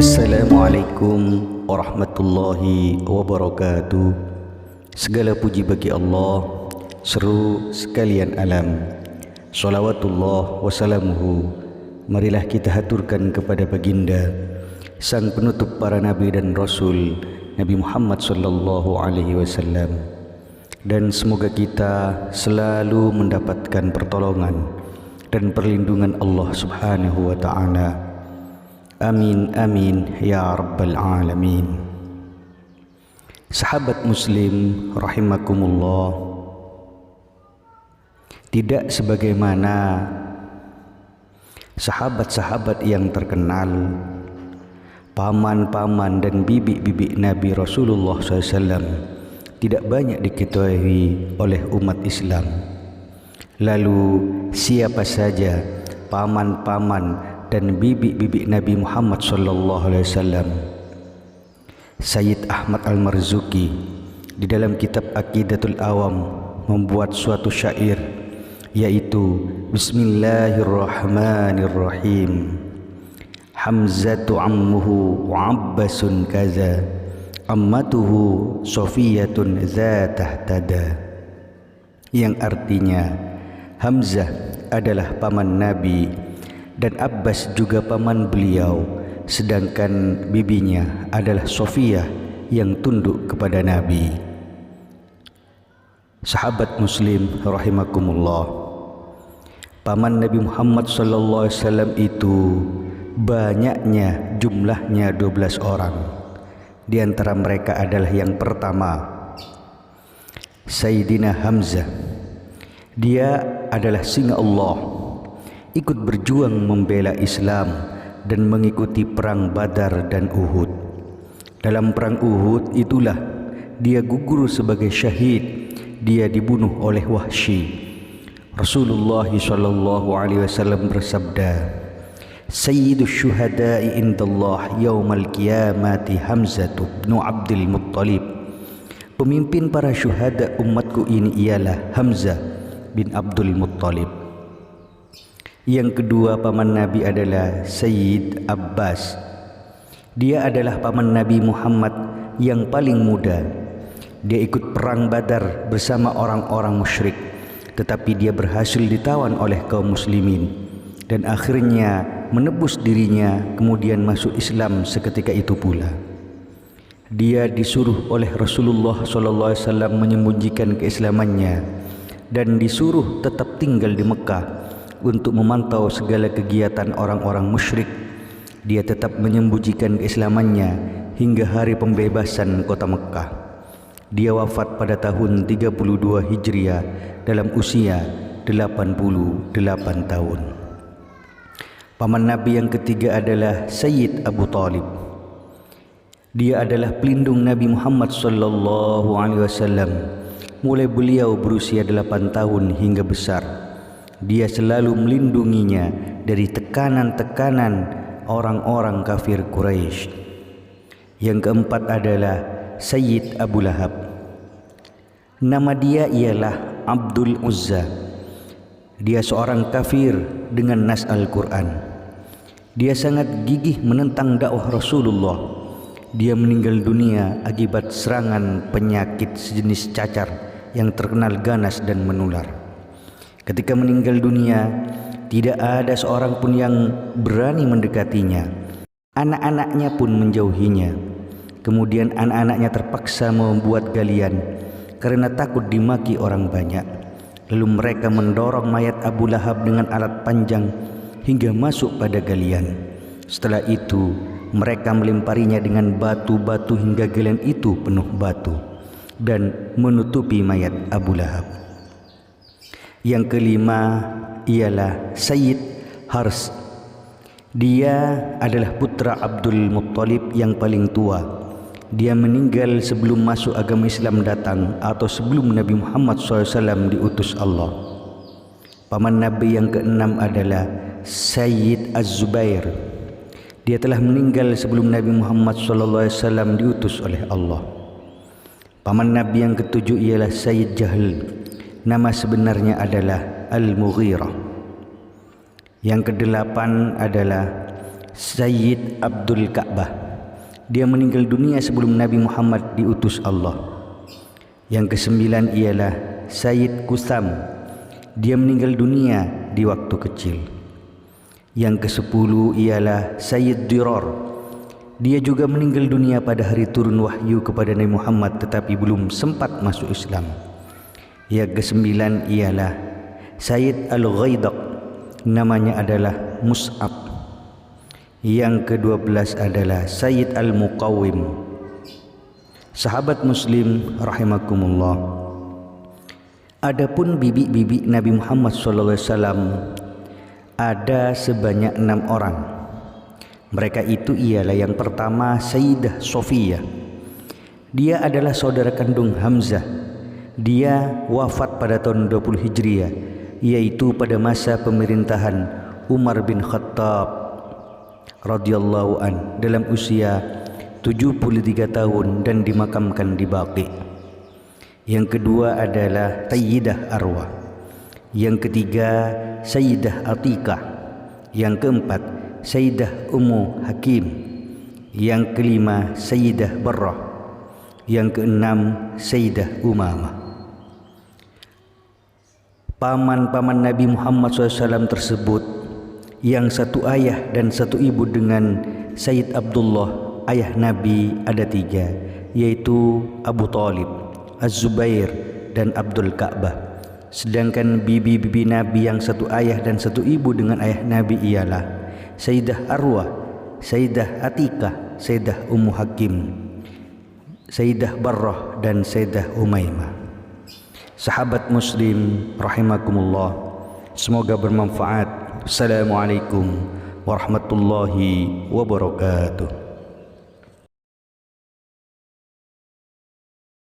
Assalamualaikum warahmatullahi wabarakatuh. Segala puji bagi Allah, seru sekalian alam. Salawatullah wassalamuhu, marilah kita haturkan kepada baginda, sang penutup para nabi dan rasul, Nabi Muhammad sallallahu alaihi wasallam. Dan semoga kita selalu mendapatkan pertolongan dan perlindungan Allah subhanahu wa ta'ala. Amin amin ya rabbal alamin. Sahabat muslim rahimakumullah, tidak sebagaimana sahabat-sahabat yang terkenal, paman-paman dan bibi-bibi Nabi Rasulullah SAW tidak banyak diketahui oleh umat Islam. Lalu siapa saja paman-paman dan bibi-bibi Nabi Muhammad sallallahu alaihi wasallam? Sayyid Ahmad Al-Marzuki di dalam kitab Aqidatul Awam membuat suatu syair, yaitu Bismillahirrahmanirrahim. Hamzatu ammuhu wa Abbasun kaza, ammatuhu Sofiyatun zatah tada. Yang artinya, Hamzah adalah paman Nabi dan Abbas juga paman beliau, sedangkan bibinya adalah Sofiyah yang tunduk kepada Nabi. Sahabat muslim rahimakumullah, paman Nabi Muhammad sallallahu alaihi wasallam itu banyaknya, jumlahnya 12 orang. Di antara mereka adalah yang pertama, Sayyidina Hamzah. Dia adalah singa Allah, ikut berjuang membela Islam dan mengikuti perang Badar dan Uhud. Dalam perang Uhud itulah dia gugur sebagai syahid. Dia dibunuh oleh Wahsy. Rasulullah sallallahu alaihi wasallam bersabda, Sayyidus syuhada'i indallah yaumal qiyamati Hamzah bin Abdul Muttalib. Pemimpin para syuhada umatku ini ialah Hamzah bin Abdul Muttalib. Yang kedua paman Nabi adalah Sayyid Abbas. Dia adalah paman Nabi Muhammad yang paling muda. Dia ikut perang Badar bersama orang-orang musyrik, tetapi dia berhasil ditawan oleh kaum muslimin dan akhirnya menebus dirinya, kemudian masuk Islam seketika itu pula. Dia disuruh oleh Rasulullah SAW menyembunyikan keislamannya dan disuruh tetap tinggal di Mekah untuk memantau segala kegiatan orang-orang musyrik. Dia tetap menyembunyikan keislamannya hingga hari pembebasan kota Mekah. Dia wafat pada tahun 32 Hijriah dalam usia 88 tahun. Paman Nabi yang ketiga adalah Sayyid Abu Talib. Dia adalah pelindung Nabi Muhammad sallallahu alaihi wasallam mulai beliau berusia 8 tahun hingga besar. Dia selalu melindunginya dari tekanan-tekanan orang-orang kafir Quraisy. Yang keempat adalah Sayyid Abu Lahab. Nama dia ialah Abdul Uzza. Dia seorang kafir dengan nas Al-Quran. Dia sangat gigih menentang dakwah Rasulullah. Dia meninggal dunia akibat serangan penyakit sejenis cacar yang terkenal ganas dan menular. Ketika meninggal dunia, tidak ada seorang pun yang berani mendekatinya. Anak-anaknya pun menjauhinya. Kemudian anak-anaknya terpaksa membuat galian karena takut dimaki orang banyak. Lalu mereka mendorong mayat Abu Lahab dengan alat panjang hingga masuk pada galian. Setelah itu, mereka melemparinya dengan batu-batu hingga galian itu penuh batu dan menutupi mayat Abu Lahab. Yang kelima ialah Sayyid Hars. Dia adalah putra Abdul Muttalib yang paling tua. Dia meninggal sebelum masuk agama Islam datang atau sebelum Nabi Muhammad SAW diutus Allah. Paman Nabi yang keenam adalah Sayyid Az-Zubair. Dia telah meninggal sebelum Nabi Muhammad SAW diutus oleh Allah. Paman Nabi yang ketujuh ialah Sayyid Jahl. Nama sebenarnya adalah Al-Mughirah. Yang kedelapan adalah Sayyid Abdul Ka'bah. Dia meninggal dunia sebelum Nabi Muhammad diutus Allah. Yang kesembilan ialah Sayyid Kusam. Dia meninggal dunia di waktu kecil. Yang kesepuluh ialah Sayyid Dirar. Dia juga meninggal dunia pada hari turun wahyu kepada Nabi Muhammad tetapi belum sempat masuk Islam. Yang kesembilan ialah Sayyid Al-Ghaidaq. Namanya adalah Mus'ab. Yang ke-12 adalah Sayyid Al-Muqawwim. Sahabat muslim rahimakumullah. Adapun bibi-bibi Nabi Muhammad SAW ada sebanyak 6 orang. Mereka itu ialah yang pertama Sayyidah Sofiyah. Dia adalah saudara kandung Hamzah. Dia wafat pada tahun 20 Hijriah, yaitu pada masa pemerintahan Umar bin Khattab radhiyallahu an dalam usia 73 tahun dan dimakamkan di Baqi. Yang kedua adalah Sayyidah Arwah. Yang ketiga Sayyidah Atikah. Yang keempat Sayyidah Ummu Hakim. Yang kelima Sayyidah Barrah. Yang keenam Sayyidah Umamah. Paman-paman Nabi Muhammad SAW tersebut, yang satu ayah dan satu ibu dengan Sayyid Abdullah, ayah Nabi ada 3, yaitu Abu Talib, Az-Zubair dan Abdul Ka'bah. Sedangkan bibi-bibi Nabi yang satu ayah dan satu ibu dengan ayah Nabi ialah Sayyidah Arwah, Sayyidah Atikah, Sayyidah Ummu Hakim, Sayyidah Barrah dan Sayyidah Umaymah. Sahabat muslim rahimakumullah, semoga bermanfaat. Assalamualaikum warahmatullahi wabarakatuh.